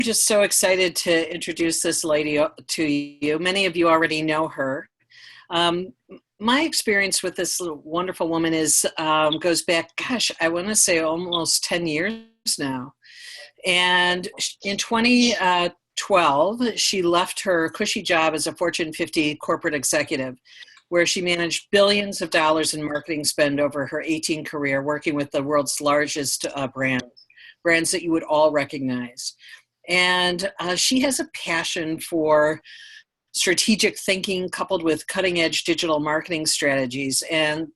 just so excited to introduce this lady to you. Many of you already know her. My experience with this wonderful woman is goes back, gosh, I want to say almost 10 years now. And in 2012, she left her cushy job as a Fortune 50 corporate executive, where she managed billions of dollars in marketing spend over her 18 career, working with the world's largest brands that you would all recognize. And she has a passion for strategic thinking coupled with cutting-edge digital marketing strategies. And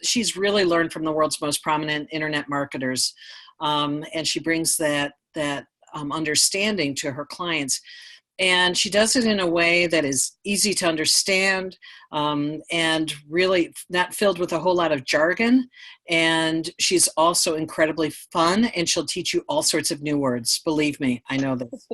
she's really learned from the world's most prominent internet marketers. And she brings that understanding to her clients. And she does it in a way that is easy to understand and really not filled with a whole lot of jargon. And she's also incredibly fun, and she'll teach you all sorts of new words. Believe me, I know this.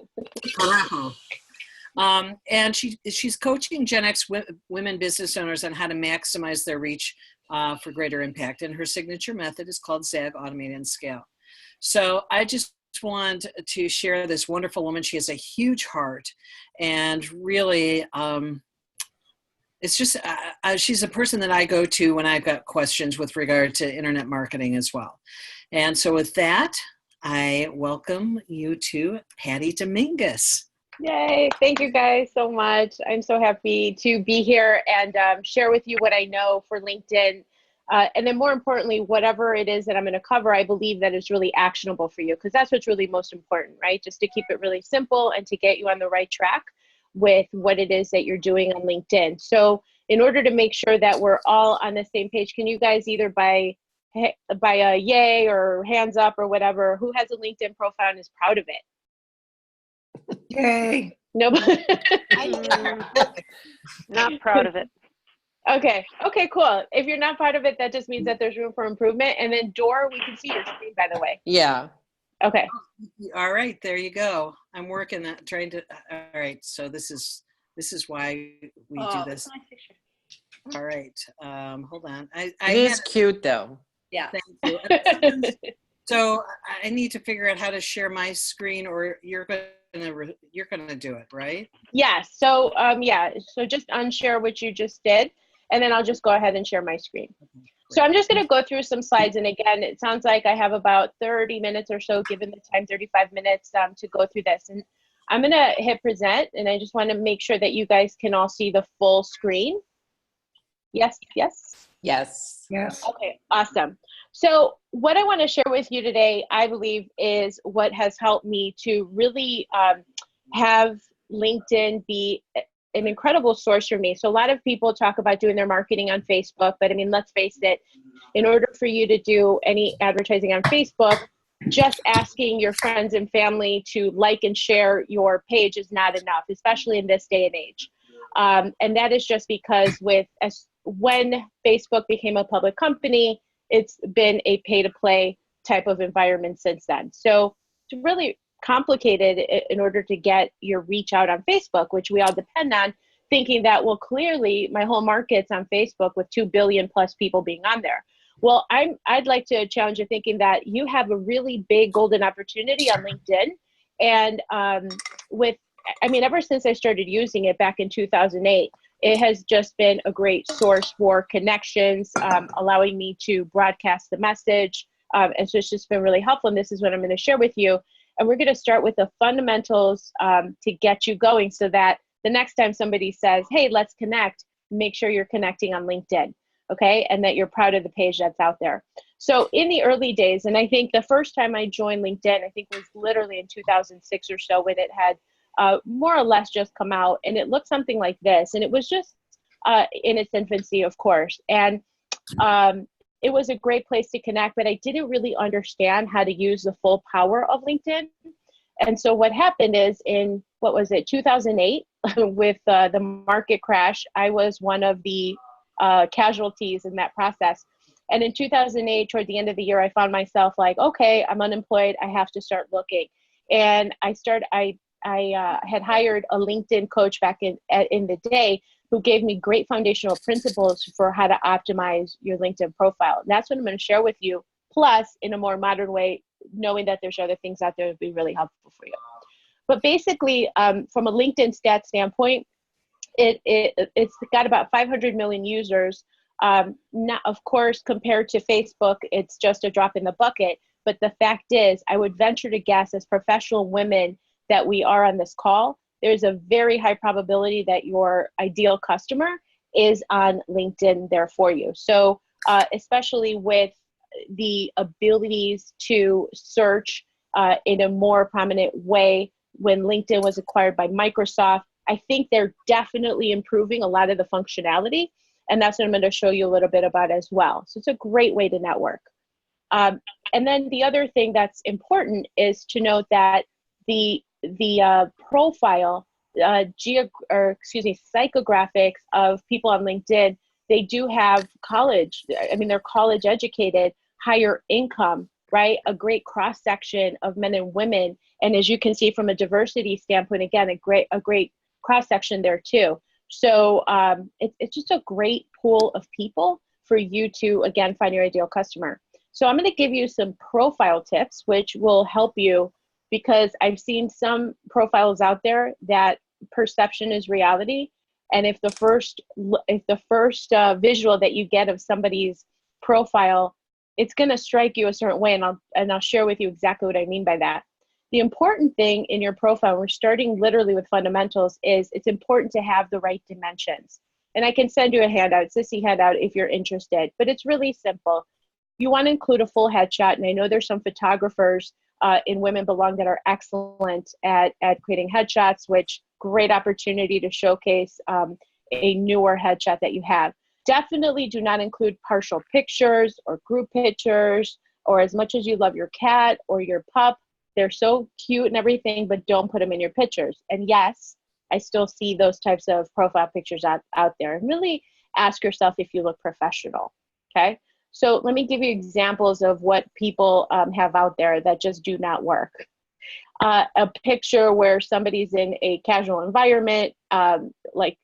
And she's coaching Gen X women business owners on how to maximize their reach for greater impact. And her signature method is called ZAG, Automate and Scale. So I just want to share this wonderful woman. She has a huge heart, and really, it's just, she's a person that I go to when I've got questions with regard to internet marketing as well. And so with that, I welcome you to Patty Dominguez. Yay. Thank you guys so much. I'm so happy to be here and share with you what I know for LinkedIn. And then more importantly, whatever it is that I'm going to cover, I believe that is really actionable for you, because that's what's really most important, right? Just to keep it really simple and to get you on the right track with what it is that you're doing on LinkedIn. So in order to make sure that we're all on the same page, can you guys either by a yay or hands up or whatever, who has a LinkedIn profile and is proud of it? Yay. Nobody? Not proud of it. Okay, cool. If you're not part of it, that just means that there's room for improvement. And then Dor, we can see your screen, by the way. Yeah. Okay. All right, there you go. I'm working at trying to. All right, so this is why we do this. That's a nice picture. All right, hold on. It is cute though. Yeah. Thank you. So I need to figure out how to share my screen, or you're gonna do it, right? Yeah. So So just unshare what you just did, and then I'll just go ahead and share my screen. So I'm just going to go through some slides. And again, it sounds like I have about 30 minutes or so, given the time, 35 minutes to go through this. And I'm going to hit present, and I just want to make sure that you guys can all see the full screen. Yes. Okay, awesome. So what I want to share with you today, I believe, is what has helped me to really have LinkedIn be an incredible source for me. So a lot of people talk about doing their marketing on Facebook, but I mean, let's face it, in order for you to do any advertising on Facebook, just asking your friends and family to like and share your page is not enough, especially in this day and age. And that is just because when Facebook became a public company, it's been a pay-to-play type of environment since then. So it's really complicated in order to get your reach out on Facebook, which we all depend on, thinking that, well, clearly my whole market's on Facebook with 2 billion plus people being on there. Well, I'd like to challenge you thinking that you have a really big golden opportunity on LinkedIn. And ever since I started using it back in 2008, it has just been a great source for connections, allowing me to broadcast the message. And so it's just been really helpful. And this is what I'm going to share with you. And we're going to start with the fundamentals to get you going, so that the next time somebody says, hey, let's connect, make sure you're connecting on LinkedIn, okay? And that you're proud of the page that's out there. So in the early days, and I think the first time I joined LinkedIn, I think was literally in 2006 or so, when it had more or less just come out, and it looked something like this. And it was just in its infancy, of course. And it was a great place to connect, but I didn't really understand how to use the full power of LinkedIn. And so what happened is in, 2008, with the market crash, I was one of the casualties in that process. And in 2008, toward the end of the year, I found myself like, okay, I'm unemployed. I have to start looking. And I had hired a LinkedIn coach back in the day, who gave me great foundational principles for how to optimize your LinkedIn profile. And that's what I'm going to share with you. Plus, in a more modern way, knowing that there's other things out there that would be really helpful for you. But basically, from a LinkedIn stat standpoint, it's got about 500 million users. Not, of course, compared to Facebook, it's just a drop in the bucket. But the fact is, I would venture to guess, as professional women that we are on this call, there's a very high probability that your ideal customer is on LinkedIn there for you. So especially with the abilities to search in a more prominent way, when LinkedIn was acquired by Microsoft, I think they're definitely improving a lot of the functionality. And that's what I'm going to show you a little bit about as well. So it's a great way to network. And then the other thing that's important is to note that the profile, psychographics of people on LinkedIn, they do have college. I mean, they're college educated, higher income, right? A great cross section of men and women. And as you can see from a diversity standpoint, again, a great cross section there too. So it's just a great pool of people for you to, again, find your ideal customer. So I'm going to give you some profile tips, which will help you, because I've seen some profiles out there that perception is reality. And if the first visual that you get of somebody's profile, it's going to strike you a certain way. And I'll share with you exactly what I mean by that. The important thing in your profile, we're starting literally with fundamentals, is it's important to have the right dimensions. And I can send you a handout, sissy handout, if you're interested, but it's really simple. You want to include a full headshot. And I know there's some photographers in Women Belong that are excellent at creating headshots, which great opportunity to showcase a newer headshot that you have. Definitely do not include partial pictures or group pictures, or as much as you love your cat or your pup. They're so cute and everything, but don't put them in your pictures. And yes, I still see those types of profile pictures out there. And really ask yourself if you look professional, okay? So let me give you examples of what people have out there that just do not work. A picture where somebody's in a casual environment, like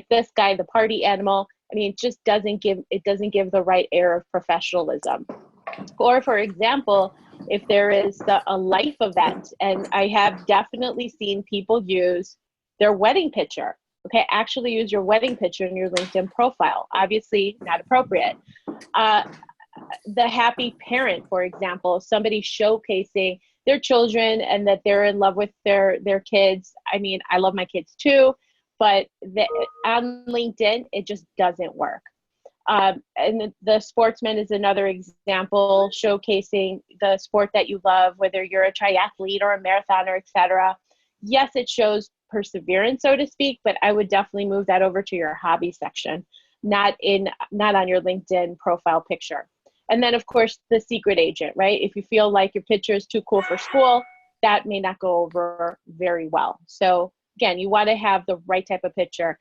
this guy, the party animal. I mean, it just doesn't give the right air of professionalism. Or for example, if there is a life event, and I have definitely seen people use their wedding picture. Okay, actually use your wedding picture in your LinkedIn profile. Obviously not appropriate. The happy parent, for example, somebody showcasing their children and that they're in love with their kids. I mean, I love my kids too, but on LinkedIn, it just doesn't work. And the sportsman is another example, showcasing the sport that you love, whether you're a triathlete or a marathoner, etc. Yes, it shows perseverance, so to speak, but I would definitely move that over to your hobby section, not on your LinkedIn profile picture. And then, of course, the secret agent, right? If you feel like your picture is too cool for school, that may not go over very well. So again, you want to have the right type of picture.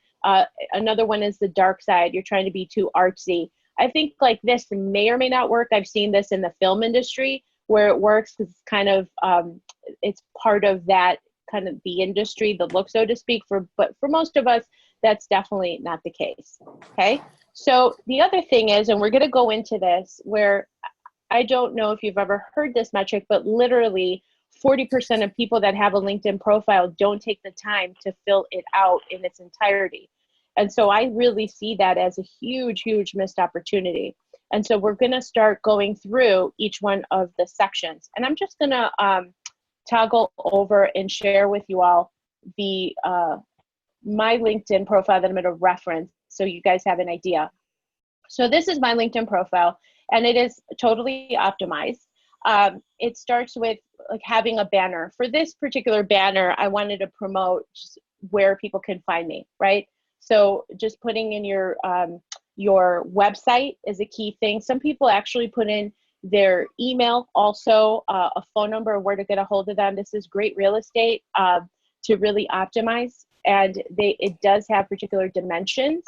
Another one is the dark side. You're trying to be too artsy. I think like this may or may not work. I've seen this in the film industry where it works because it's kind of, it's part of that kind of the industry, the look, so to speak. But for most of us, that's definitely not the case. Okay. So the other thing is, and we're going to go into this, where I don't know if you've ever heard this metric, but literally 40% of people that have a LinkedIn profile don't take the time to fill it out in its entirety. And so I really see that as a huge, huge missed opportunity. And so we're going to start going through each one of the sections. And I'm just going to toggle over and share with you all the my LinkedIn profile that I'm going to reference so you guys have an idea. So this is my LinkedIn profile, and it is totally optimized. It starts with like having a banner. For this particular banner, I wanted to promote just where people can find me, right? So just putting in your website is a key thing. Some people actually put in their email, also a phone number, where to get a hold of them. This is great real estate to really optimize. And it does have particular dimensions.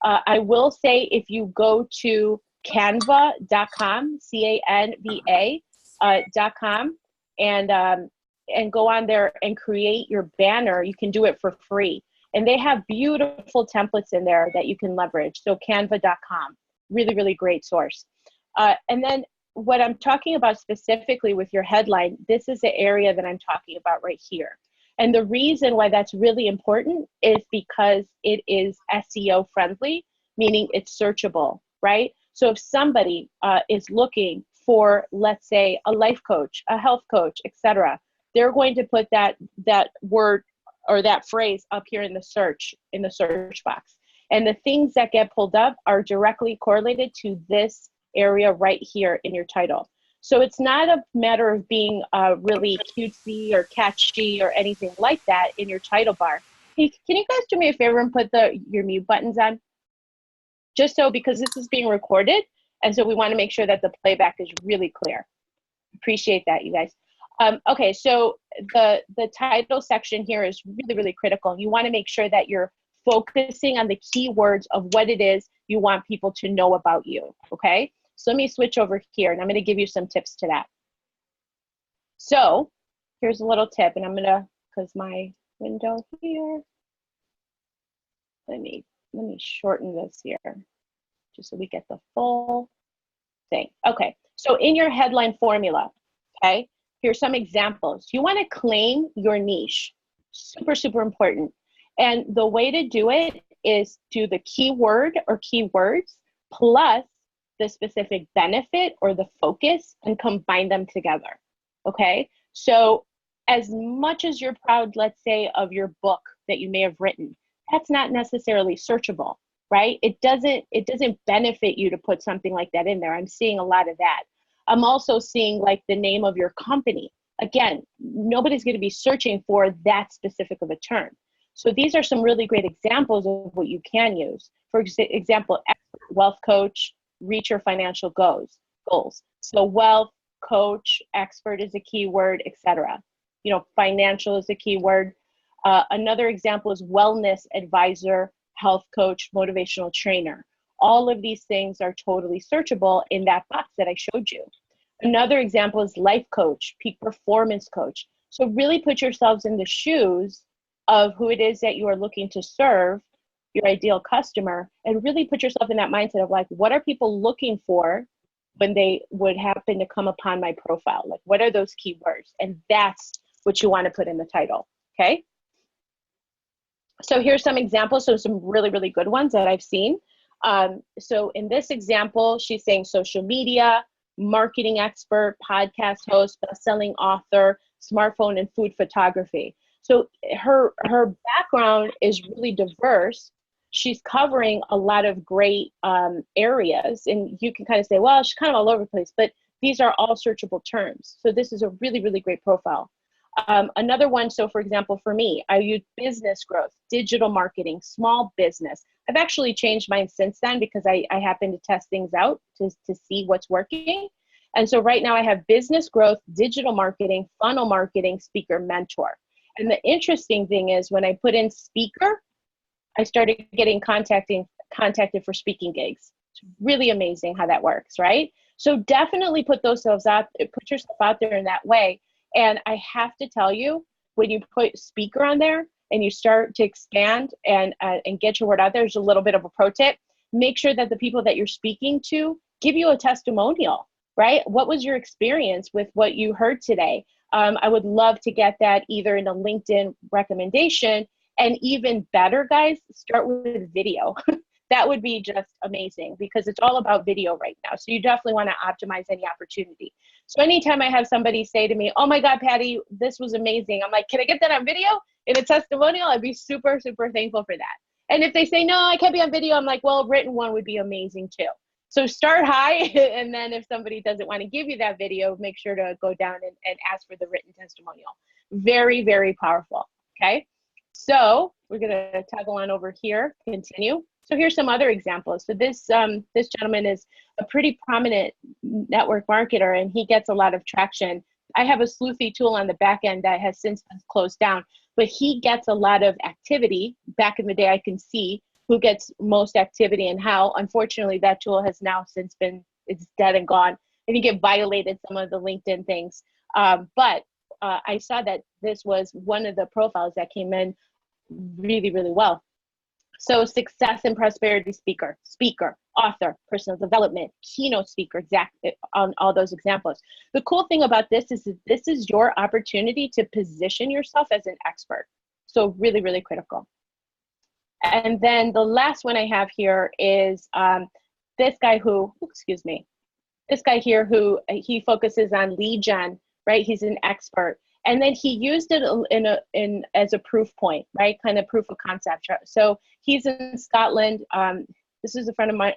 I will say if you go to canva.com, CANVA.com, and go on there and create your banner, you can do it for free. And they have beautiful templates in there that you can leverage. So canva.com, really, really great source. And then what I'm talking about specifically with your headline, this is the area that I'm talking about right here. And the reason why that's really important is because it is SEO friendly, meaning it's searchable, right? So if somebody is looking for, let's say, a life coach, a health coach, etc., they're going to put that word or that phrase up here in the search box. And the things that get pulled up are directly correlated to this area right here in your title. So it's not a matter of being really cutesy or catchy or anything like that in your title bar. Hey, can you guys do me a favor and put your mute buttons on? Just so, because this is being recorded, and so we want to make sure that the playback is really clear. Appreciate that, you guys. Okay, so the title section here is really, really critical. You want to make sure that you're focusing on the keywords of what it is you want people to know about you, okay? So let me switch over here, and I'm going to give you some tips to that. So here's a little tip, and I'm going to, because my window here, let me shorten this here, just so we get the full thing. Okay, so in your headline formula, okay, here's some examples. You want to claim your niche. Super, super important. And the way to do it is do the keyword or keywords plus the specific benefit or the focus and combine them together, okay? So as much as you're proud, let's say, of your book that you may have written, that's not necessarily searchable, right? It doesn't benefit you to put something like that in there. I'm seeing a lot of that. I'm also seeing like the name of your company. Again, nobody's going to be searching for that specific of a term. So these are some really great examples of what you can use. For example, expert wealth coach, reach your financial goals. So wealth, coach, expert is a keyword, etc. You know, financial is a keyword. Another example is wellness advisor, health coach, motivational trainer. All of these things are totally searchable in that box that I showed you. Another example is life coach, peak performance coach. So really put yourselves in the shoes of who it is that you are looking to serve, your ideal customer, and really put yourself in that mindset of like, what are people looking for when they would happen to come upon my profile? Like, what are those keywords? And that's what you want to put in the title, okay? So here's some examples, so some really, really good ones that I've seen. So in this example, she's saying social media, marketing expert, podcast host, best-selling author, smartphone and food photography. So her background is really diverse. She's covering a lot of great areas, and you can kind of say, well, she's kind of all over the place, but these are all searchable terms. So this is a really, really great profile. Another one, so for example, for me, I use business growth, digital marketing, small business. I've actually changed mine since then because I happen to test things out to see what's working. And so right now I have business growth, digital marketing, funnel marketing, speaker, mentor. And the interesting thing is when I put in speaker, I started getting contacted for speaking gigs. It's really amazing how that works, right? So definitely put yourself out there in that way. And I have to tell you, when you put speaker on there and you start to expand and get your word out there, there's a little bit of a pro tip. Make sure that the people that you're speaking to give you a testimonial, right? What was your experience with what you heard today? I would love to get that either in a LinkedIn recommendation, and even better, guys, start with video. That would be just amazing because it's all about video right now. So you definitely want to optimize any opportunity. So anytime I have somebody say to me, oh my God, Patty, this was amazing, I'm like, can I get that on video in a testimonial? I'd be super, super thankful for that. And if they say, no, I can't be on video, I'm like, well, written one would be amazing too. So start high, and then if somebody doesn't want to give you that video, make sure to go down and ask for the written testimonial. Very, very powerful, okay? So we're gonna toggle on over here, continue. So here's some other examples. So this gentleman is a pretty prominent network marketer, and he gets a lot of traction. I have a Sleuthy tool on the back end that has since been closed down, but he gets a lot of activity. Back in the day, I can see who gets most activity and how. Unfortunately, that tool has now since it's dead and gone. And you get violated some of the LinkedIn things. But I saw that this was one of the profiles that came in really, really well. So success and prosperity speaker, author, personal development, keynote speaker, exactly on all those examples. The cool thing about this is that this is your opportunity to position yourself as an expert. So really, really critical. And then the last one I have here is this guy who, excuse me, this guy here who he focuses on lead gen, right? He's an expert. And then he used it as a proof point, right? Kind of proof of concept. So he's in Scotland. This is a friend of mine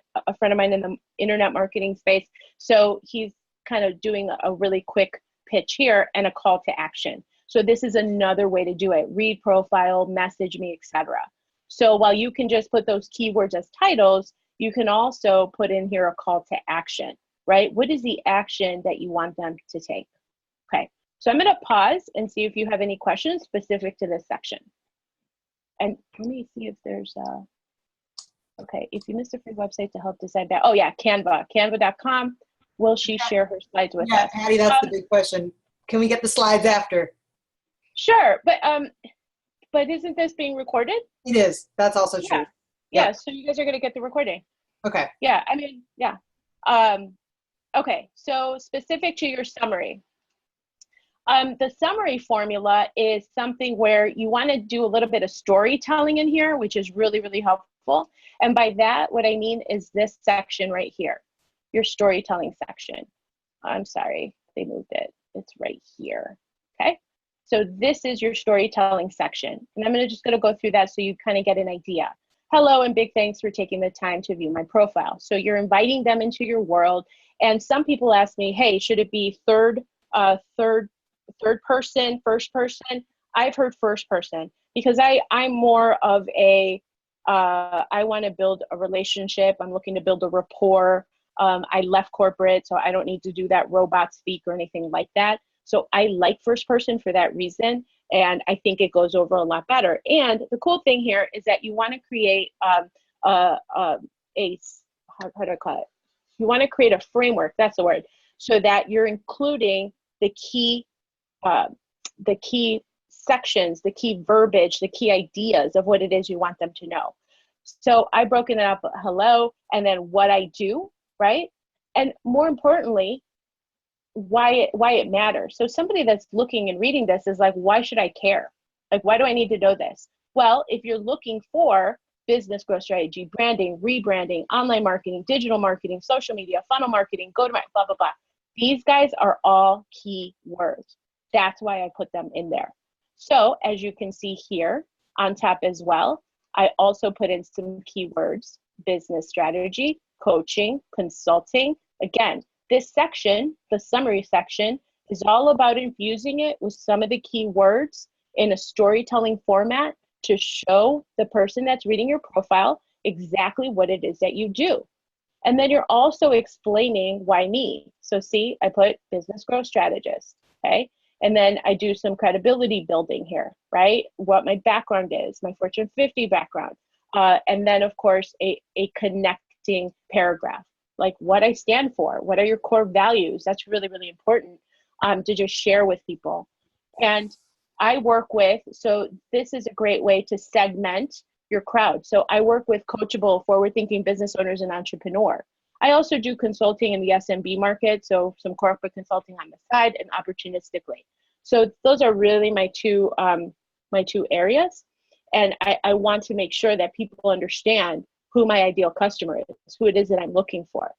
in the internet marketing space. So he's kind of doing a really quick pitch here and a call to action. So this is another way to do it. Read profile, message me, etc. So while you can just put those keywords as titles, you can also put in here a call to action, right? What is the action that you want them to take? Okay. So I'm going to pause and see if you have any questions specific to this section. And let me see if there's okay, if you missed a free website to help decide that. Oh yeah, Canva, canva.com. Will she share her slides with us? Patty, that's the big question. Can we get the slides after? Sure, but isn't this being recorded? It is. That's also true. Yeah, so you guys are going to get the recording. Okay. Yeah, I mean, yeah. Okay, so specific to your summary. The summary formula is something where you want to do a little bit of storytelling in here, which is really, really helpful. And by that, what I mean is this section right here, your storytelling section. I'm sorry, they moved it. It's right here, okay? So this is your storytelling section. And I'm just gonna go through that so you kind of get an idea. Hello, and big thanks for taking the time to view my profile. So you're inviting them into your world. And some people ask me, hey, should it be third person, first person? I've heard first person because I'm more of a, I want to build a relationship. I'm looking to build a rapport. I left corporate, so I don't need to do that robot speak or anything like that. So I like first person for that reason. And I think it goes over a lot better. And the cool thing here is that you want to create how do I call it? You want to create a framework, that's the word, so that you're including the key sections, the key verbiage, the key ideas of what it is you want them to know. So I've broken it up, hello, and then what I do, right? And more importantly, why it matters. So somebody that's looking and reading this is like, why should I care? Like, why do I need to know this? Well, if you're looking for business growth strategy, branding, rebranding, online marketing, digital marketing, social media, funnel marketing, go-to-market, blah, blah, blah. These guys are all key words. That's why I put them in there. So as you can see here on top as well, I also put in some keywords, business strategy, coaching, consulting. Again, this section, the summary section, is all about infusing it with some of the key words in a storytelling format to show the person that's reading your profile exactly what it is that you do. And then you're also explaining why me. So see, I put business growth strategist, okay? And then I do some credibility building here, right? What my background is, my Fortune 50 background. And then of course, a connecting paragraph, like what I stand for, what are your core values? That's really, really important to just share with people. And I work with, so this is a great way to segment your crowd. So I work with coachable, forward-thinking business owners and entrepreneur. I also do consulting in the SMB market, so some corporate consulting on the side and opportunistically. So those are really my two areas. And I want to make sure that people understand who my ideal customer is, who it is that I'm looking for.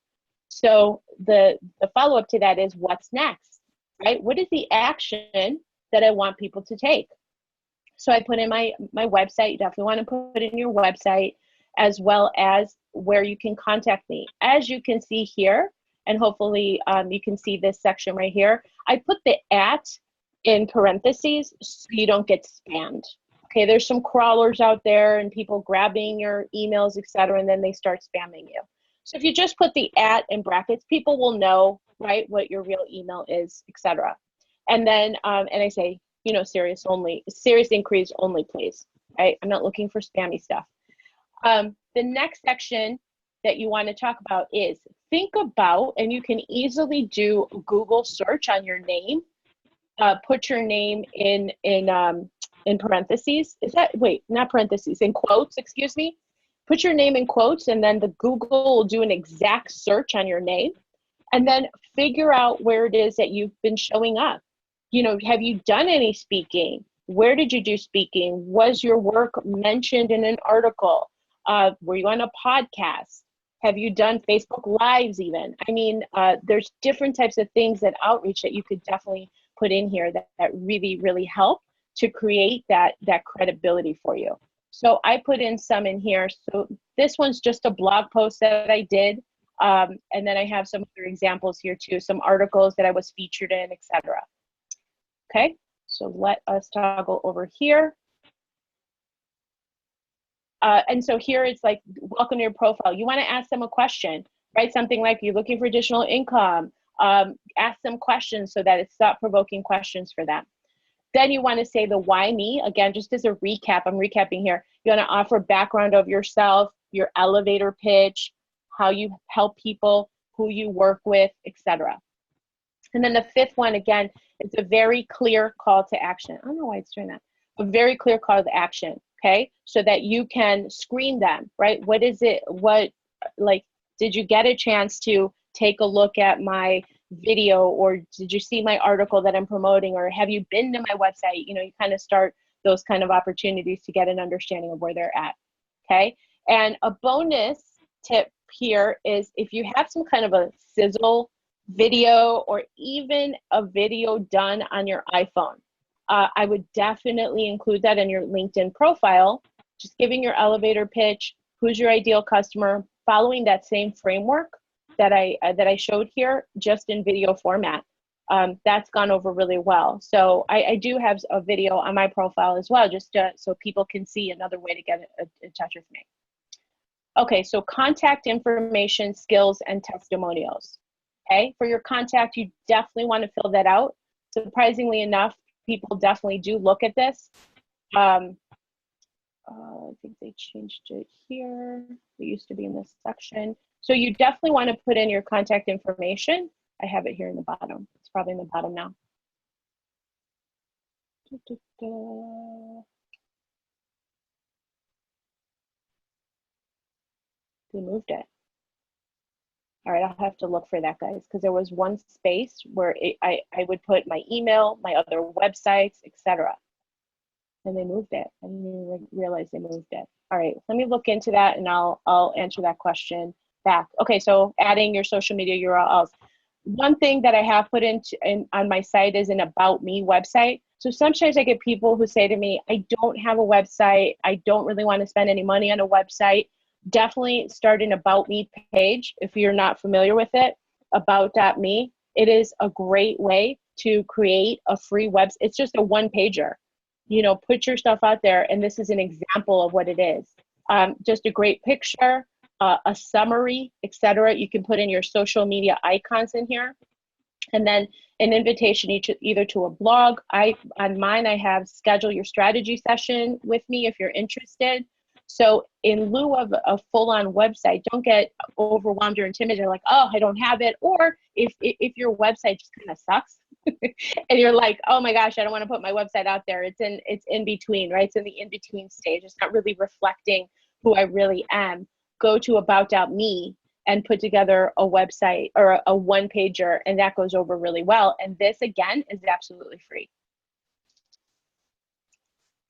So the follow-up to that is what's next, right? What is the action that I want people to take? So I put in my website. You definitely want to put in your website, as well as where you can contact me. As you can see here, and hopefully you can see this section right here, I put the @ in parentheses so you don't get spammed. Okay, there's some crawlers out there and people grabbing your emails, etc., and then they start spamming you. So if you just put the @ in brackets, people will know, right, what your real email is, etc. And then, and I say, you know, serious inquiries only, please. Right? I'm not looking for spammy stuff. The next section that you want to talk about is think about, and you can easily do a Google search on your name. Put your name in parentheses. Is that, wait, not parentheses, in quotes, excuse me. put your name in quotes, and then the Google will do an exact search on your name, and then figure out where it is that you've been showing up. You know, have you done any speaking? Where did you do speaking? Was your work mentioned in an article? Were you on a podcast? Have you done Facebook Lives even? I mean, there's different types of things that outreach that you could definitely put in here that really, really help to create that credibility for you. So I put in some in here. So this one's just a blog post that I did. And then I have some other examples here too, some articles that I was featured in, etc. Okay, so let us toggle over here. And so here it's like, welcome to your profile. You want to ask them a question, write something like, you're looking for additional income. Ask them questions so that it's thought-provoking questions for them. Then you want to say the why me. Again, just as a recap, I'm recapping here. You want to offer background of yourself, your elevator pitch, how you help people, who you work with, etc. And then the fifth one, again, is a very clear call to action. I don't know why it's doing that. A very clear call to action, okay? So that you can screen them, right? What is it, like, did you get a chance to take a look at my video, or did you see my article that I'm promoting, or have you been to my website? You know, you kind of start those kind of opportunities to get an understanding of where they're at, okay? And a bonus tip here is if you have some kind of a sizzle video or even a video done on your iPhone, I would definitely include that in your LinkedIn profile, just giving your elevator pitch, who's your ideal customer, following that same framework that I showed here, just in video format. That's gone over really well. So I do have a video on my profile as well, just so people can see another way to get in touch with me. Okay, so contact information, skills, and testimonials. Okay, for your contact, you definitely want to fill that out. Surprisingly enough, people definitely do look at this. I think they changed it here. It used to be in this section. So you definitely want to put in your contact information. I have it here in the bottom. It's probably in the bottom now. They moved it. All right, I'll have to look for that, guys, because there was one space where I would put my email, my other websites, etc. And they moved it. I didn't even realize they moved it. All right, let me look into that, and I'll answer that question back. Okay, so adding your social media URLs. One thing that I have put on my site is an About Me website. So sometimes I get people who say to me, I don't have a website. I don't really want to spend any money on a website. Definitely start an About Me page if you're not familiar with it, about.me. It is a great way to create a free website. It's just a one-pager. You know, put your stuff out there, and this is an example of what it is. Just a great picture, a summary, etc. You can put in your social media icons in here, and then an invitation either to a blog. On mine, I have schedule your strategy session with me if you're interested. So in lieu of a full-on website, don't get overwhelmed or intimidated like, oh, I don't have it. Or if your website just kind of sucks and you're like, oh my gosh, I don't want to put my website out there. It's in between, right? It's in the in-between stage. It's not really reflecting who I really am. Go to about.me and put together a website or a one-pager, and that goes over really well. And this, again, is absolutely free.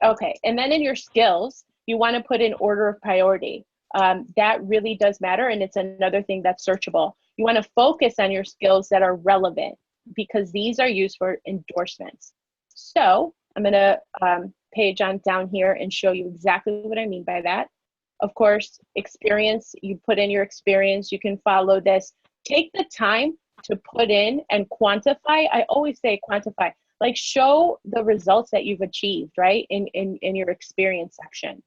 Okay, and then in your skills, you want to put in order of priority. That really does matter, and it's another thing that's searchable. You want to focus on your skills that are relevant, because these are used for endorsements. So I'm going to page on down here and show you exactly what I mean by that. Of course, experience, you put in your experience, you can follow this. Take the time to put in and quantify. I always say quantify, like show the results that you've achieved, right, in your experience section.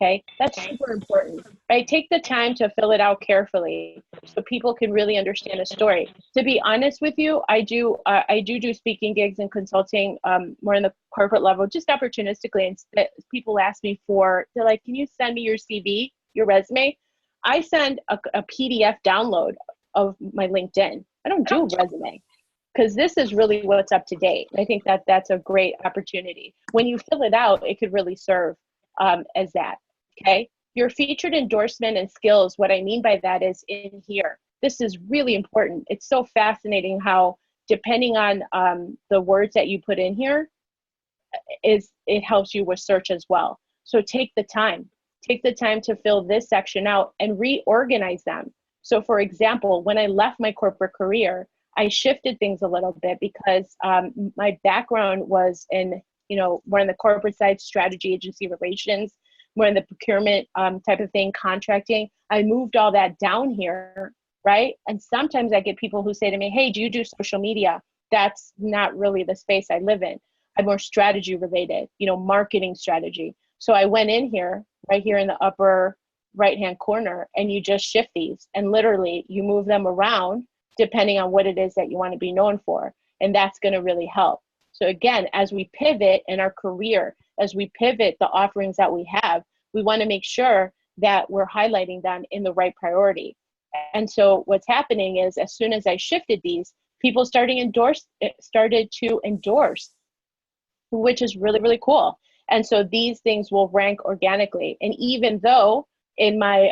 Okay, that's super important, right? Take the time to fill it out carefully so people can really understand a story. To be honest with you, I do speaking gigs and consulting more in the corporate level, just opportunistically. And people ask me they're like, can you send me your CV, your resume? I send a PDF download of my LinkedIn. I don't do a resume, because this is really what's up to date. I think that's a great opportunity. When you fill it out, it could really serve as that. Okay, Your featured endorsement and skills, what I mean by that is in here. This is really important. It's so fascinating how, depending on the words that you put in here, it helps you with search as well. So take the time. Take the time to fill this section out and reorganize them. So for example, when I left my corporate career, I shifted things a little bit because my background was in, more in the corporate side, strategy, agency relations, more in the procurement type of thing, contracting. I moved all that down here, right? And sometimes I get people who say to me, hey, do you do social media? That's not really the space I live in. I'm more strategy related, marketing strategy. So I went in here, right here in the upper right-hand corner, and you just shift these, and literally you move them around depending on what it is that you want to be known for. And that's going to really help. So again, as we pivot in our career, as we pivot the offerings that we have, we want to make sure that we're highlighting them in the right priority. And so what's happening is, as soon as I shifted these, people started to endorse, which is really, really cool. And so these things will rank organically. And even though in my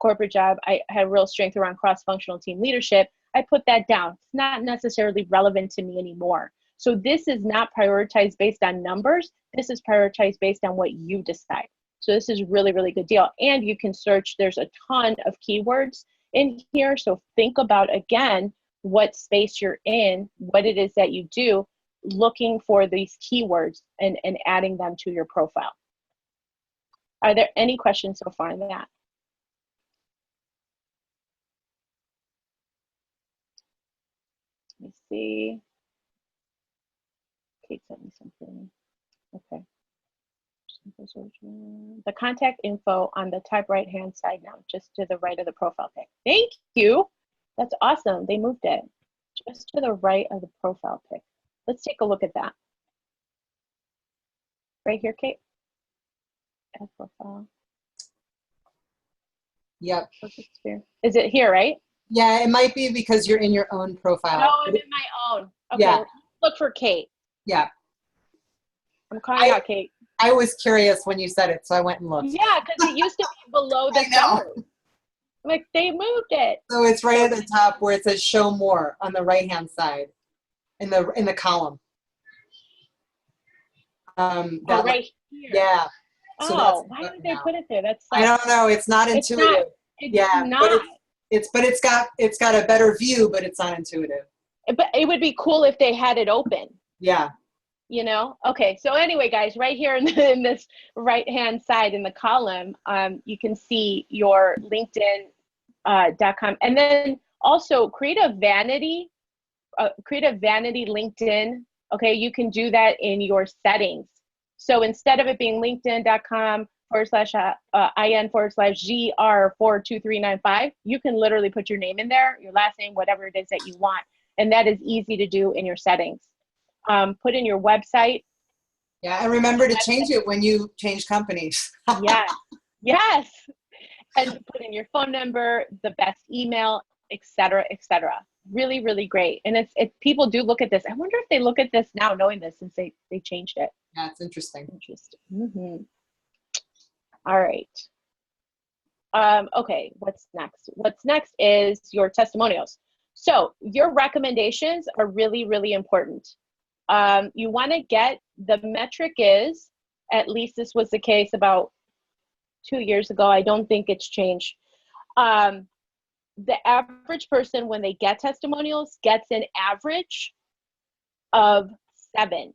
corporate job, I had real strength around cross-functional team leadership, I put that down. It's not necessarily relevant to me anymore. So this is not prioritized based on numbers. This is prioritized based on what you decide. So this is really, really good deal. And you can search, there's a ton of keywords in here. So think about, again, what space you're in, what it is that you do, looking for these keywords and adding them to your profile. Are there any questions so far on that? Let me see. Kate sent me something. Okay. The contact info on the top right-hand side now, just to the right of the profile pic. Thank you. That's awesome. They moved it just to the right of the profile pic. Let's take a look at that. Right here, Kate. Add profile. Yep. Is it here, right? Yeah, it might be because you're in your own profile. No, I'm in my own. Okay, Yeah. Look for Kate. Yeah. I'm calling out Kate. I was curious when you said it, so I went and looked. Yeah, because it used to be below the summary. Like, they moved it. So it's right at the top where it says show more on the right-hand side in the column. Right here. Yeah. So Oh, why did they put it there? That's I don't know. It's not intuitive. It's not. But it's got a better view, but it's not intuitive. But it would be cool if they had it open. Yeah. Okay, so anyway, guys, right here in this right-hand side in the column, you can see your LinkedIn.com, and then also create a vanity LinkedIn. Okay, you can do that in your settings. So instead of it being linkedin.com/in/gr42395, you can literally put your name in there, your last name, whatever it is that you want, and that is easy to do in your settings. Put in your website. Yeah, and remember to change it when you change companies. Yes. And put in your phone number, the best email, et cetera, et cetera. Really, really great. And it's people do look at this. I wonder if they look at this now knowing this since they changed it. Yeah, it's interesting. Mm-hmm. All right. Okay, what's next? What's next is your testimonials. So your recommendations are really, really important. You want to get, the metric is, at least this was the case about 2 years ago. I don't think it's changed. The average person, when they get testimonials, gets an average of 7.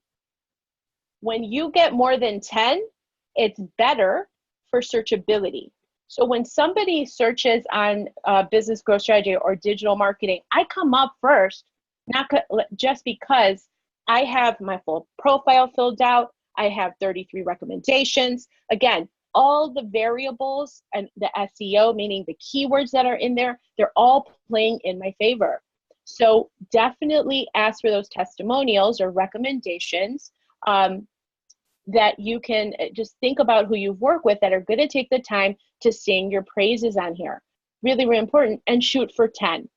When you get more than 10, it's better for searchability. So when somebody searches on business growth strategy or digital marketing, I come up first, not just because I have my full profile filled out. I have 33 recommendations. Again, all the variables and the SEO, meaning the keywords that are in there, they're all playing in my favor. So definitely ask for those testimonials or recommendations that you can just think about who you've worked with that are going to take the time to sing your praises on here. Really, really important. And shoot for 10.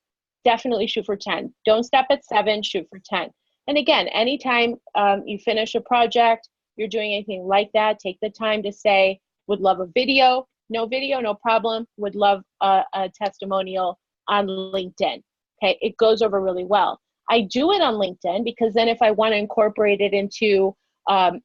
Definitely shoot for 10. Don't stop at 7, shoot for 10. And again, anytime you finish a project, you're doing anything like that, take the time to say, would love a video, no video, no problem. Would love a testimonial on LinkedIn. Okay, it goes over really well. I do it on LinkedIn because then if I want to incorporate it into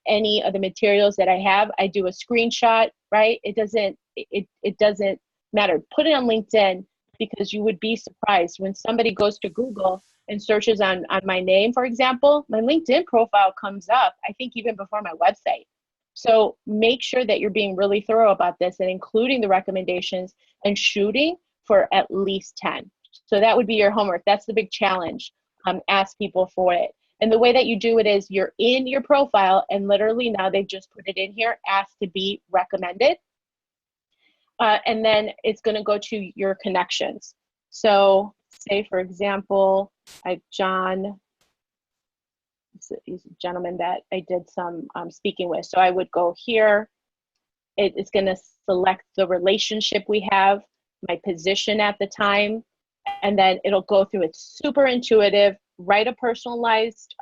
any of the materials that I have, I do a screenshot, right? It doesn't matter. Put it on LinkedIn because you would be surprised when somebody goes to Google and searches on my name, for example, my LinkedIn profile comes up, I think even before my website. So make sure that you're being really thorough about this and including the recommendations and shooting for at least 10. So that would be your homework. That's the big challenge. Ask people for it. And the way that you do it is you're in your profile and literally now they've just put it in here, ask to be recommended. And then it's going to go to your connections. So say, for example, John, he's a gentleman that I did some speaking with. So I would go here. It's going to select the relationship we have, my position at the time, and then it'll go through. It's super intuitive. Write a personalized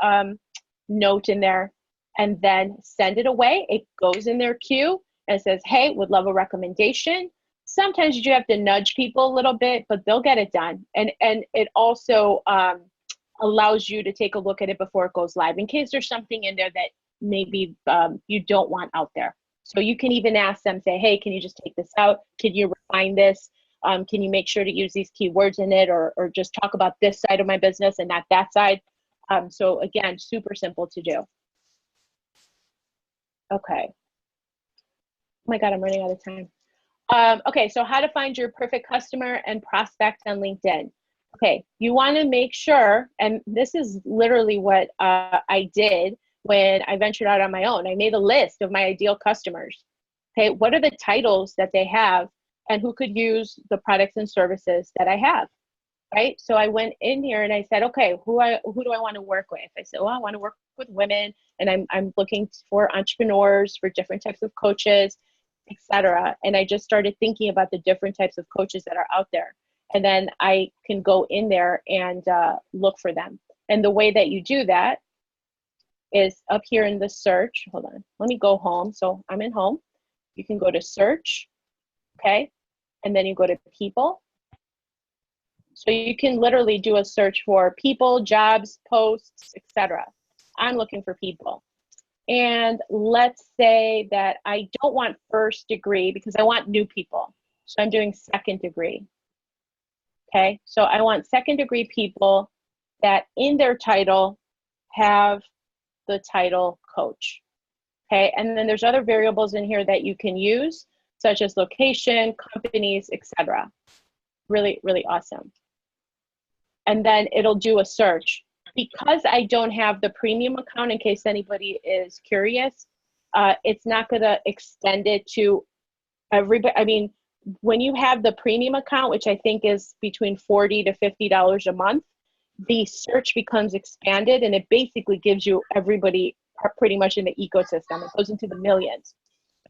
note in there and then send it away. It goes in their queue and it says, hey, would love a recommendation. Sometimes you do have to nudge people a little bit, but they'll get it done. And it also allows you to take a look at it before it goes live in case there's something in there that maybe you don't want out there. So you can even ask them, say, hey, can you just take this out? Can you refine this? Can you make sure to use these keywords in it or just talk about this side of my business and not that side? So again, super simple to do. Okay. Oh my God, I'm running out of time. Okay, so how to find your perfect customer and prospect on LinkedIn. Okay, you want to make sure, and this is literally what I did when I ventured out on my own. I made a list of my ideal customers. Okay, what are the titles that they have and who could use the products and services that I have, right? So I went in here and I said, okay, who do I want to work with? I said, well, I want to work with women and I'm looking for entrepreneurs, for different types of coaches, etc. And I just started thinking about the different types of coaches that are out there. And then I can go in there and look for them. And the way that you do that is up here in the search. Hold on, let me go home. So I'm in home. You can go to search, okay? And then you go to people. So you can literally do a search for people, jobs, posts, etc. I'm looking for people. And let's say that I don't want first degree because I want new people. So I'm doing second degree. Okay, so I want second degree people that in their title have the title coach. Okay, and then there's other variables in here that you can use, such as location, companies, etc. Really, really awesome. And then it'll do a search. Because I don't have the premium account, in case anybody is curious, it's not going to extend it to everybody. I mean, when you have the premium account, which I think is between $40 to $50 a month, the search becomes expanded and it basically gives you everybody pretty much in the ecosystem. It goes into the millions.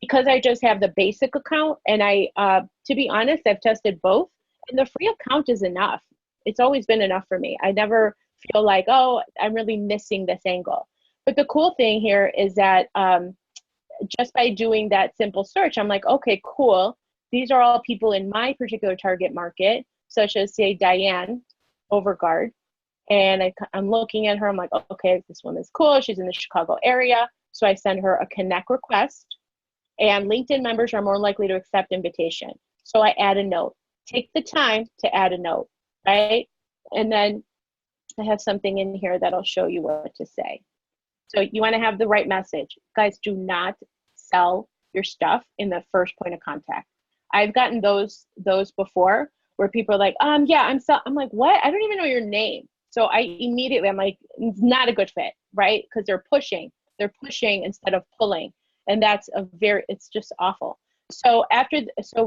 Because I just have the basic account and to be honest, I've tested both and the free account is enough. It's always been enough for me. I never feel like, oh, I'm really missing this angle. But the cool thing here is that just by doing that simple search, I'm like, okay, cool. These are all people in my particular target market, such as, say, Diane Overgard. And I'm looking at her. I'm like, okay, this woman's cool. She's in the Chicago area. So I send her a connect request. And LinkedIn members are more likely to accept invitation. So I add a note. Take the time to add a note, right? And then I have something in here that'll show you what to say. So you want to have the right message. Guys, do not sell your stuff in the first point of contact. I've gotten those before where people are like, yeah, I'm like, what? I don't even know your name. So I'm like, it's not a good fit, right? Because they're pushing instead of pulling. And that's it's just awful. So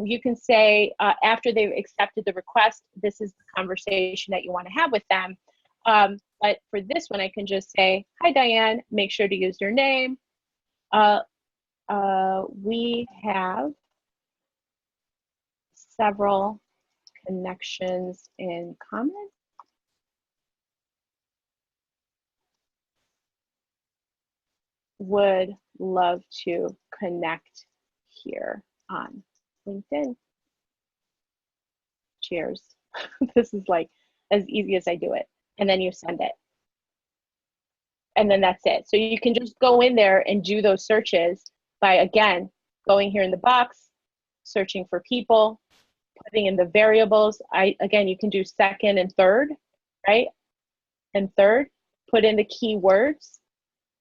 you can say, after they've accepted the request, this is the conversation that you want to have with them. But for this one, I can just say, hi, Diane, make sure to use your name. We have several connections in common. Would love to connect here on LinkedIn. Cheers. This is like as easy as I do it. And then you send it. And then that's it. So you can just go in there and do those searches by, again, going here in the box, searching for people, putting in the variables. Again, you can do second and third, right? And third, put in the keywords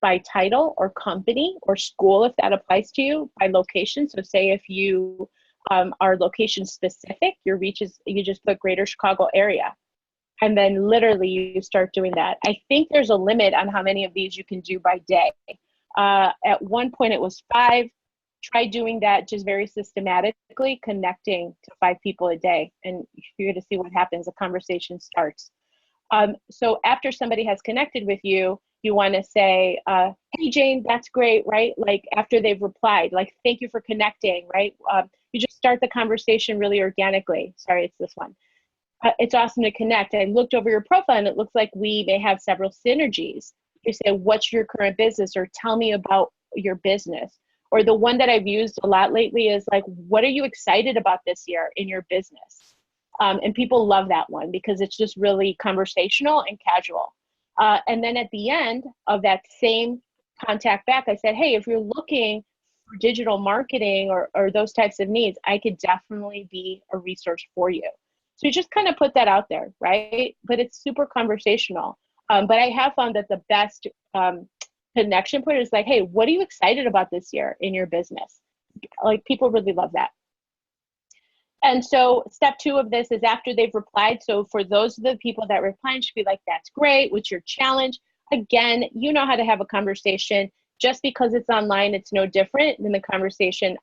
by title or company or school, if that applies to you, by location. So say if you are location specific, your reach is, you just put Greater Chicago area. And then literally you start doing that. I think there's a limit on how many of these you can do by day. At one point it was 5. Try doing that just very systematically, connecting to 5 people a day. And you're going to see what happens. The conversation starts. So after somebody has connected with you, you want to say, hey, Jane, that's great, right? Like after they've replied, like, thank you for connecting, right? You just start the conversation really organically. Sorry, it's this one. It's awesome to connect. I looked over your profile and it looks like we may have several synergies. You say, what's your current business? Or tell me about your business. Or the one that I've used a lot lately is like, what are you excited about this year in your business? And people love that one because it's just really conversational and casual. And then at the end of that same contact back, I said, hey, if you're looking for digital marketing or those types of needs, I could definitely be a resource for you. So you just kind of put that out there, right? But it's super conversational. But I have found that the best connection point is like, hey, what are you excited about this year in your business? Like people really love that. And so step 2 of this is after they've replied. So for those of the people that reply, you should be like, that's great. What's your challenge? Again, you know how to have a conversation. Just because it's online, it's no different than the conversation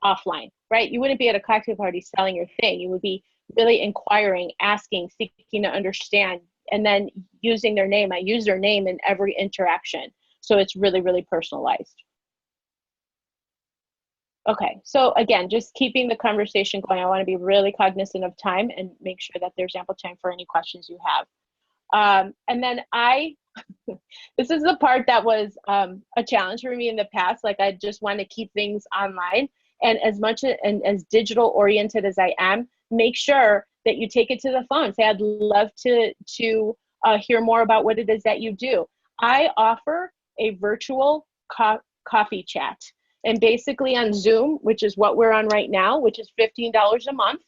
offline, right? You wouldn't be at a cocktail party selling your thing. You would be really inquiring, asking, seeking to understand, and then using their name. I use their name in every interaction. So it's really, really personalized. Okay, so again, just keeping the conversation going. I want to be really cognizant of time and make sure that there's ample time for any questions you have. And then this is the part that was a challenge for me in the past. Like I just want to keep things online. And as much and as digital oriented as I am, make sure that you take it to the phone. Say, I'd love to hear more about what it is that you do. I offer a virtual coffee chat. And basically on Zoom, which is what we're on right now, which is $15 a month.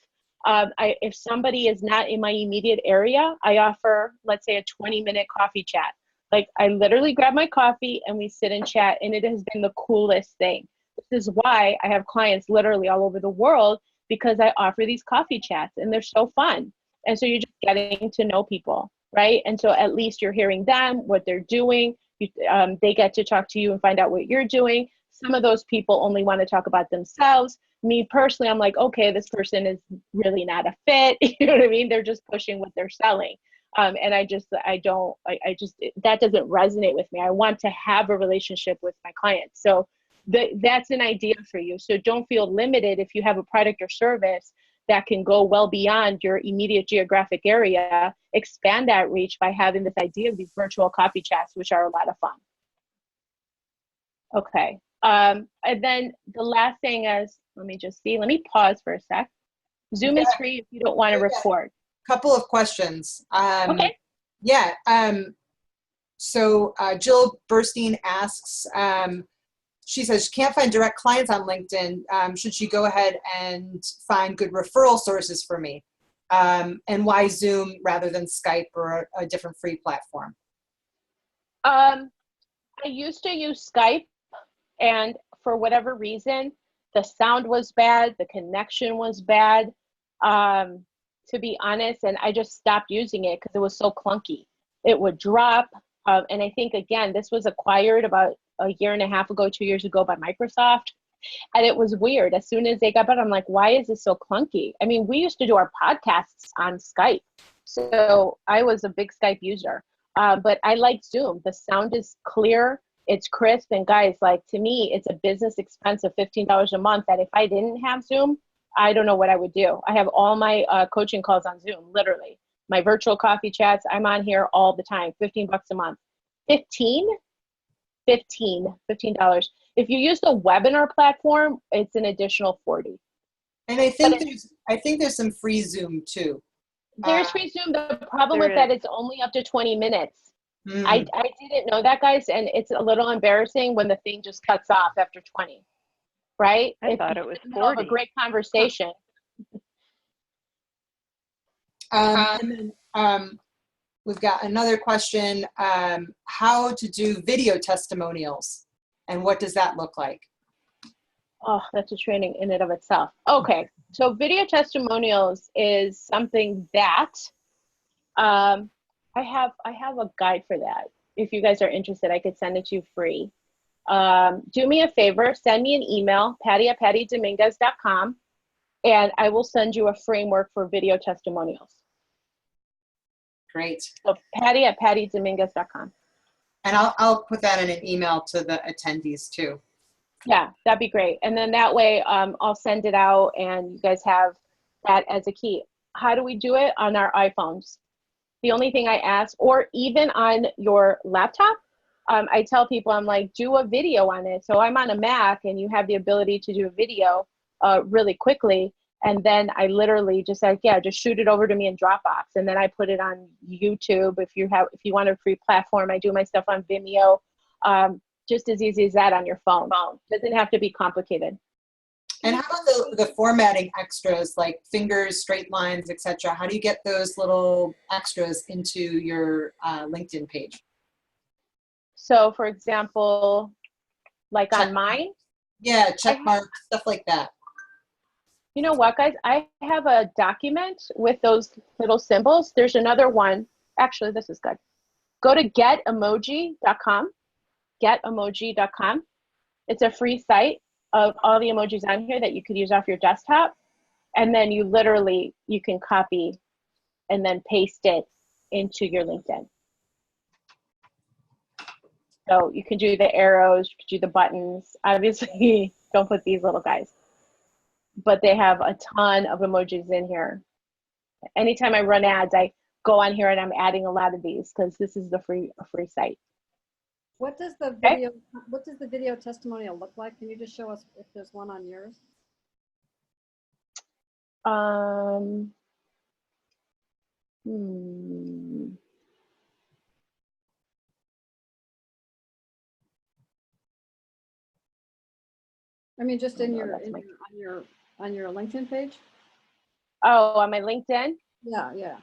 If somebody is not in my immediate area, I offer, let's say, a 20-minute coffee chat. Like I literally grab my coffee and we sit and chat, and it has been the coolest thing. This is why I have clients literally all over the world, because I offer these coffee chats and they're so fun. And so you're just getting to know people, right? And so at least you're hearing them, what they're doing. They get to talk to you and find out what you're doing. Some of those people only want to talk about themselves. Me personally, I'm like, okay, this person is really not a fit. You know what I mean? They're just pushing what they're selling. And that doesn't resonate with me. I want to have a relationship with my clients. So that's an idea for you. So don't feel limited if you have a product or service that can go well beyond your immediate geographic area. Expand that reach by having this idea of these virtual coffee chats, which are a lot of fun. Okay. And then the last thing is, let me pause for a sec. Zoom is free if you don't want to record. Couple of questions. Okay. Yeah. So Jill Burstein asks, she says she can't find direct clients on LinkedIn. Should she go ahead and find good referral sources for me? And why Zoom rather than Skype or a different free platform? I used to use Skype, and for whatever reason, the sound was bad, the connection was bad, to be honest, and I just stopped using it because it was so clunky. It would drop, and I think, again, this was acquired about a year and a half ago, 2 years ago by Microsoft, and it was weird. As soon as they got better, I'm like, why is this so clunky? I mean, we used to do our podcasts on Skype, so I was a big Skype user, but I like Zoom. The sound is clear. It's crisp, and guys, like, to me, it's a business expense of $15 a month that if I didn't have Zoom, I don't know what I would do. I have all my coaching calls on Zoom, literally. My virtual coffee chats, I'm on here all the time, $15 a month. $15. If you use the webinar platform, it's an additional $40. And I think there's some free Zoom too. There's free Zoom. The problem There with that, it's only up to 20 minutes. Mm. I didn't know that, guys, and it's a little embarrassing when the thing just cuts off after 20, right? I thought it was in the middle of 40. a great conversation. And then we've got another question, how to do video testimonials and what does that look like? Oh, that's a training in and of itself. Okay, so video testimonials is something that I have a guide for that. If you guys are interested, I could send it to you free. Do me a favor, send me an email, patty@pattydominguez.com, and I will send you a framework for video testimonials. Great. So patty@pattydominguez.com. And I'll put that in an email to the attendees too. Yeah, that'd be great. And then that way I'll send it out and you guys have that as a key. How do we do it? On our iPhones. The only thing I ask, or even on your laptop, I tell people, I'm like, do a video on it. So I'm on a Mac and you have the ability to do a video really quickly. And then I literally just like, yeah, just shoot it over to me in Dropbox. And then I put it on YouTube. If you want a free platform, I do my stuff on Vimeo. Just as easy as that on your phone. Doesn't have to be complicated. And how about the formatting extras like fingers, straight lines, etc.? How do you get those little extras into your LinkedIn page? So for example, like on mine. Yeah, check marks, stuff like that. You know what, guys? I have a document with those little symbols. There's another one. Actually, this is good. Go to getomoji.com. Getomoji.com. It's a free site of all the emojis on here that you could use off your desktop. And then you can copy and then paste it into your LinkedIn. So you can do the arrows, you can do the buttons. Obviously, don't put these little guys. But they have a ton of emojis in here. Anytime I run ads, I go on here and I'm adding a lot of these because this is a free site. What does the video testimonial look like? Can you just show us if there's one on yours? I mean, just on your LinkedIn page? Oh, on my LinkedIn? Yeah. I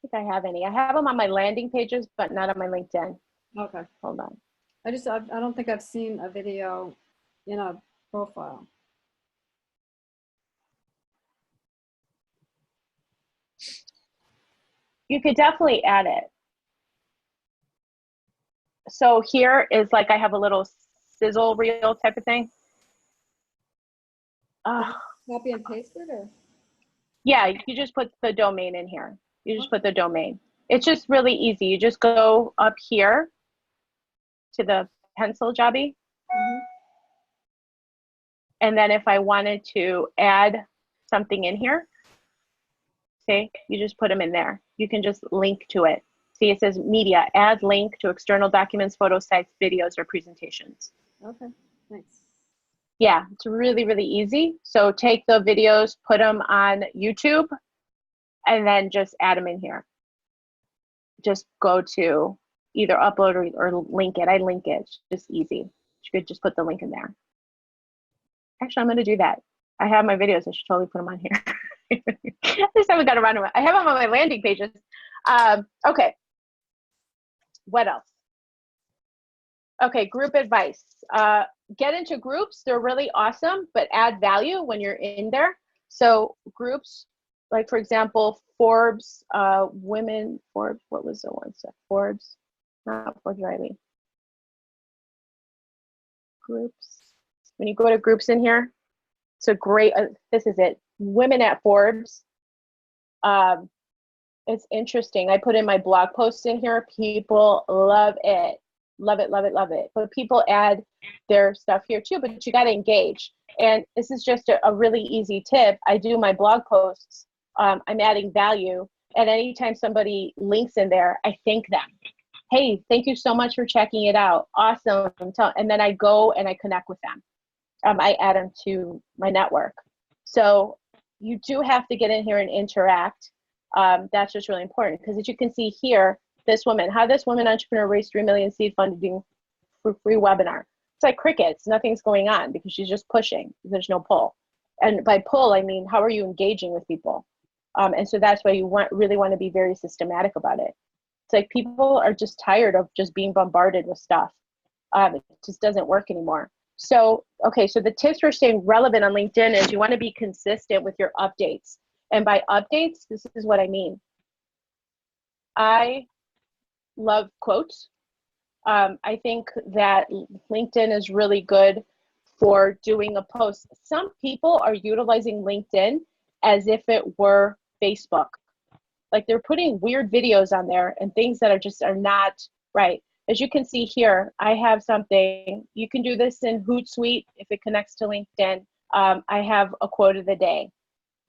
think I have any. I have them on my landing pages, but not on my LinkedIn. Okay. Hold on. I don't think I've seen a video in a profile. You could definitely add it. So here is like I have a little sizzle reel type of thing. Copy and paste it, or? Yeah, you just put the domain in here. You just put the domain. It's just really easy. You just go up here to the pencil jobby. And then if I wanted to add something in here, see, you just put them in there. You can just link to it. See, it says media, add link to external documents, photo sites, videos, or presentations. Okay, thanks. Yeah, it's really, really easy. So take the videos, put them on YouTube, and then just add them in here. Just go to either upload or link it. I link it. It's just easy. You could just put the link in there. Actually, I'm going to do that. I have my videos. I should totally put them on here. I just haven't got around to it. I have them on my landing pages. Okay. What else? Okay, group advice. Get into groups. They're really awesome, but add value when you're in there. So groups, like for example, Forbes, women, Forbes, what was the one? Forbes, not Forbes Riley. Groups. When you go to groups in here, it's a great, this is it. Women at Forbes. It's interesting. I put in my blog posts in here. People love it. Love it, love it, love it. But people add their stuff here too, but you got to engage. And this is just a really easy tip. I do my blog posts. I'm adding value. And anytime somebody links in there, I thank them. Hey, thank you so much for checking it out. Awesome. And then I go and I connect with them. I add them to my network. So you do have to get in here and interact. That's just really important, because as you can see here, this woman entrepreneur raised 3 million seed funding for free webinar. It's like crickets, nothing's going on because she's just pushing. There's no pull. And by pull, I mean, how are you engaging with people? And so that's why you really want to be very systematic about it. It's like people are just tired of just being bombarded with stuff. It just doesn't work anymore. So, okay, so the tips for staying relevant on LinkedIn is you want to be consistent with your updates. And by updates, this is what I mean. I love quotes. I think that LinkedIn is really good for doing a post. Some people are utilizing LinkedIn as if it were Facebook. Like they're putting weird videos on there and things that are not right. As you can see here, I have something. You can do this in Hootsuite if it connects to LinkedIn. I have a quote of the day,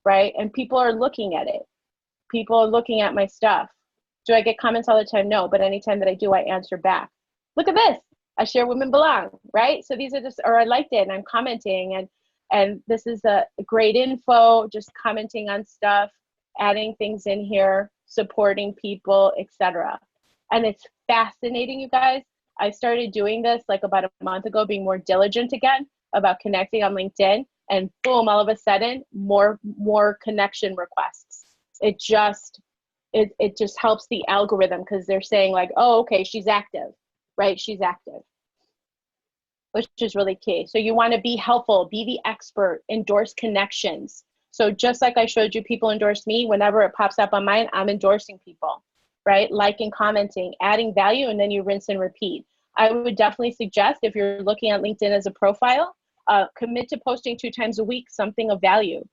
right? And people are looking at it. People are looking at my stuff. Do I get comments all the time? No, but anytime that I do, I answer back. Look at this. I share Women Belong, right? So these are just, or I liked it and I'm commenting, and this is a great info, just commenting on stuff, adding things in here, supporting people, etc. And it's fascinating, you guys. I started doing this like about a month ago, being more diligent again about connecting on LinkedIn, and boom, all of a sudden, more connection requests. It just helps the algorithm, because they're saying like, oh, okay, she's active, right? She's active, which is really key. So you want to be helpful, be the expert, endorse connections. So just like I showed you, people endorse me. Whenever it pops up on mine, I'm endorsing people, right? Liking, commenting, adding value, and then you rinse and repeat. I would definitely suggest, if you're looking at LinkedIn as a profile, commit to posting 2 times a week something of value,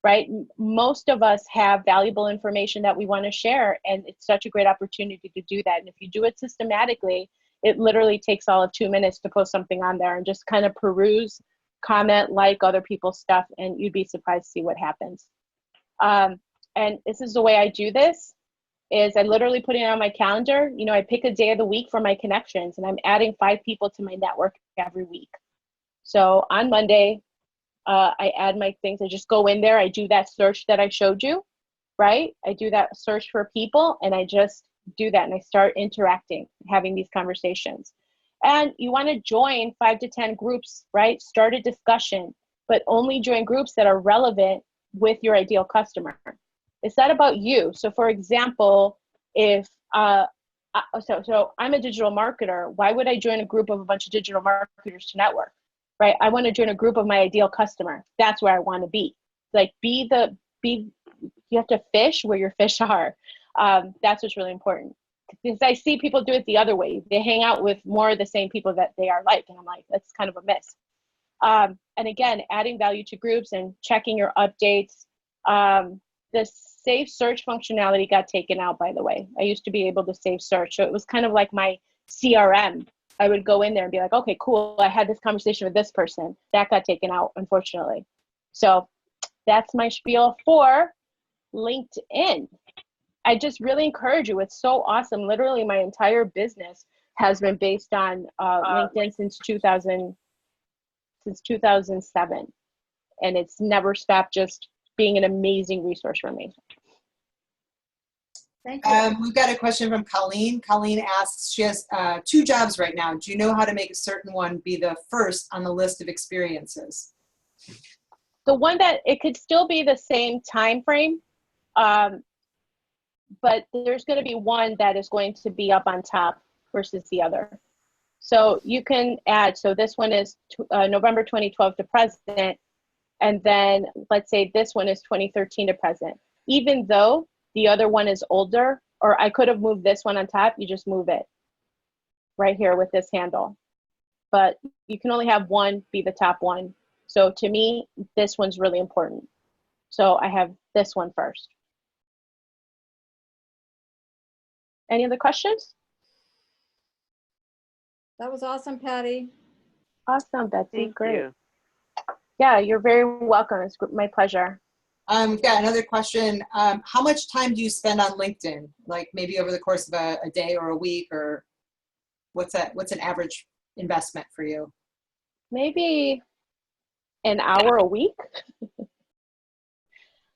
right? Most of us have valuable information that we want to share, and it's such a great opportunity to do that. And if you do it systematically, it literally takes all of 2 minutes to post something on there and just kind of peruse, comment, like other people's stuff, and you'd be surprised to see what happens. And this is the way I do this, is I literally put it on my calendar. You know, I pick a day of the week for my connections, and I'm adding 5 people to my network every week. So on Monday, I add my things. I just go in there. I do that search that I showed you, right? I do that search for people, and I just do that, and I start interacting, having these conversations. And you want to join 5 to 10 groups, right? Start a discussion, but only join groups that are relevant with your ideal customer. It's not about you. So for example, if so I'm a digital marketer, why would I join a group of a bunch of digital marketers to network, right? I want to join a group of my ideal customer. That's where I want to be. Like you have to fish where your fish are. That's what's really important. Because I see people do it the other way. They hang out with more of the same people that they are like, and I'm like, that's kind of a miss. And again, adding value to groups and checking your updates. The save search functionality got taken out, by the way. I used to be able to save search. So it was kind of like my CRM. I would go in there and be like, okay, cool. I had this conversation with this person. That got taken out, unfortunately. So that's my spiel for LinkedIn. I just really encourage you. It's so awesome. Literally, my entire business has been based on LinkedIn since 2007, and it's never stopped just being an amazing resource for me. Thank you. We've got a question from Colleen. Colleen asks, she has 2 jobs right now. Do you know how to make a certain one be the first on the list of experiences? The one that it could still be the same time frame, but there's going to be one that is going to be up on top versus the other. So you can add, so this one is November 2012 to present, and then let's say this one is 2013 to present. Even though the other one is older, or I could have moved this one on top, you just move it right here with this handle. But you can only have one be the top one. So to me, this one's really important. So I have this one first. Any other questions? That was awesome, Patty. Awesome, Betsy. Thank Great. you. Yeah, you're very welcome. It's my pleasure. We've got another question. How much time do you spend on LinkedIn? Like maybe over the course of a day or a week, or what's an average investment for you? Maybe an hour a week.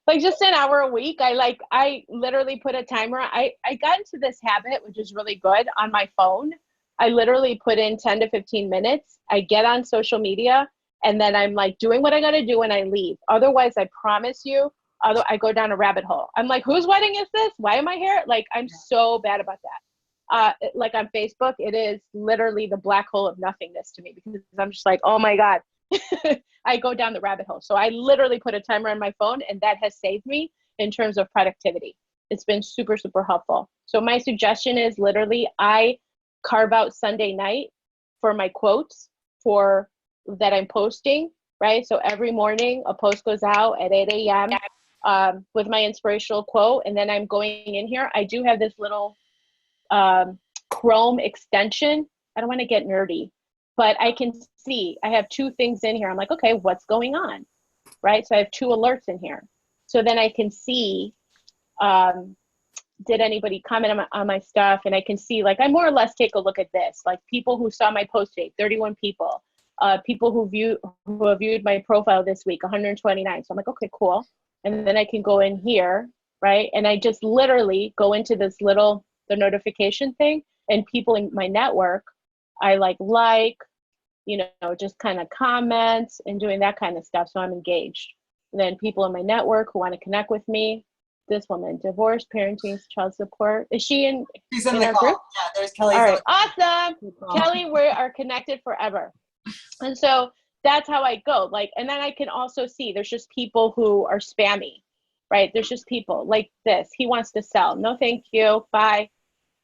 like just an hour a week. I literally put a timer. I got into this habit, which is really good, on my phone. I literally put in 10 to 15 minutes. I get on social media, and then I'm like doing what I got to do when I leave. Otherwise, I promise you, I go down a rabbit hole. I'm like, whose wedding is this? Why am I here? Like, I'm so bad about that. Like on Facebook, it is literally the black hole of nothingness to me, because I'm just like, oh my God. I go down the rabbit hole. So I literally put a timer on my phone, and that has saved me in terms of productivity. It's been super, super helpful. So my suggestion is literally I carve out Sunday night for my quotes that I'm posting, right? So every morning a post goes out at 8 a.m. With my inspirational quote. And then I'm going in here. I do have this little Chrome extension. I don't want to get nerdy, but I can see I have 2 things in here. I'm like, okay, what's going on, right? So I have 2 alerts in here. So then I can see, did anybody comment on my stuff? And I can see, like, I more or less take a look at this, like people who saw my post today, 31 people, people who have viewed my profile this week, 129. So I'm like, okay, cool. And then I can go in here, right? And I just literally go into this the notification thing, and people in my network, I like, just kind of comments and doing that kind of stuff. So I'm engaged. And then people in my network who want to connect with me. This woman, divorce, parenting, child support. Is she in? She's in in the our call. group? Yeah, there's Kelly. All right, awesome. Kelly, we are connected forever. And so that's how I go. Like, and then I can also see there's just people who are spammy, right? There's just people like this. He wants to sell. No, thank you. Bye.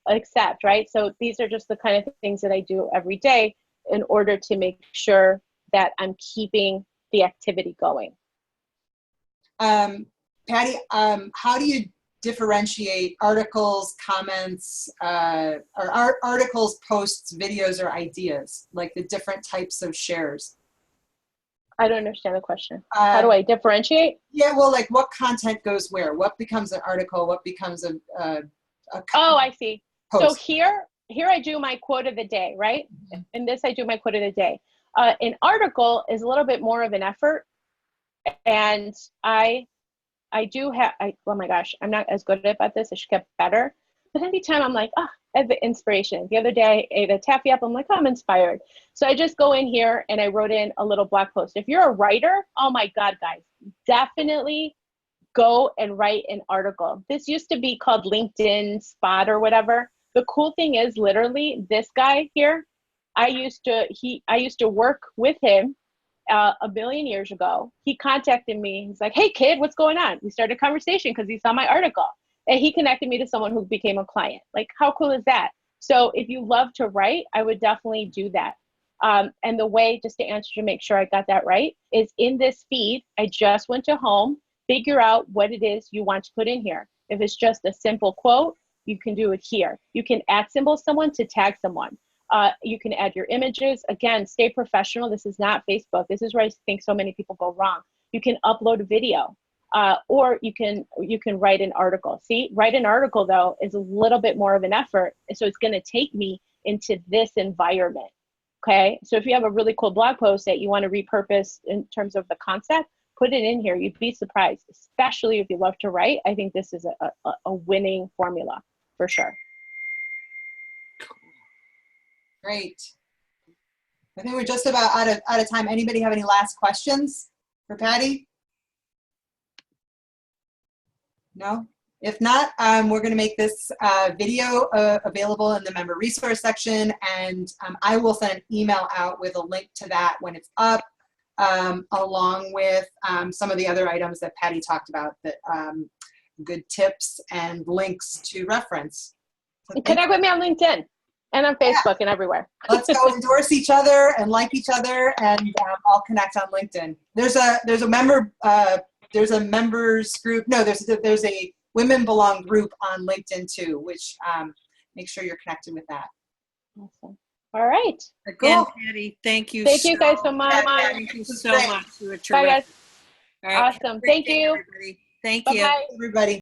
Accept, right? So these are just the kind of things that I do every day in order to make sure that I'm keeping the activity going. Patty, how do you differentiate articles, comments, or articles, posts, videos, or ideas, like the different types of shares? I don't understand the question. How do I differentiate? Yeah, well, like what content goes where? What becomes an article? What becomes a Oh, I see. post? So here I do my quote of the day, right? In this, I do my quote of the day. An article is a little bit more of an effort, and I do have, oh my gosh, I'm not as good about this. I should get better. But anytime I'm like, I have the inspiration. The other day, I ate a taffy up. I'm like, I'm inspired. So I just go in here and I wrote in a little blog post. If you're a writer, oh my God, guys, definitely go and write an article. This used to be called LinkedIn Spot or whatever. The cool thing is literally this guy here, I used to work with him a billion years ago. He contacted me. He's like, hey kid, what's going on? We started a conversation because he saw my article, and he connected me to someone who became a client. Like, how cool is that? So if you love to write, I would definitely do that. And the way, just to answer to make sure I got that right, is in this feed, I just went to home, figure out what it is you want to put in here. If it's just a simple quote, you can do it here. You can @symbol someone to tag someone. You can add your images. Again, stay professional. This is not Facebook. This is where I think so many people go wrong. You can upload a video, or you can write an article. See, write an article though is a little bit more of an effort. So it's going to take me into this environment. Okay. So if you have a really cool blog post that you want to repurpose in terms of the concept, put it in here. You'd be surprised, especially if you love to write. I think this is a winning formula for sure. Great. I think we're just about out of time. Anybody have any last questions for Patty? No? If not, we're going to make this video available in the member resource section, and I will send an email out with a link to that when it's up, along with some of the other items that Patty talked about, that good tips and links to reference. So connect with me on LinkedIn. And on Facebook and everywhere. Let's go endorse each other and like each other, and all connect on LinkedIn. There's a members group. No, there's a Women Belong group on LinkedIn too, which make sure you're connected with that. Awesome. All right. Cool. And Patty, thank you. Thank you guys so much. Thank you so much. You were terrific. Bye guys. All right. Awesome. Thank you. Everybody. Thank Bye-bye. you. Everybody.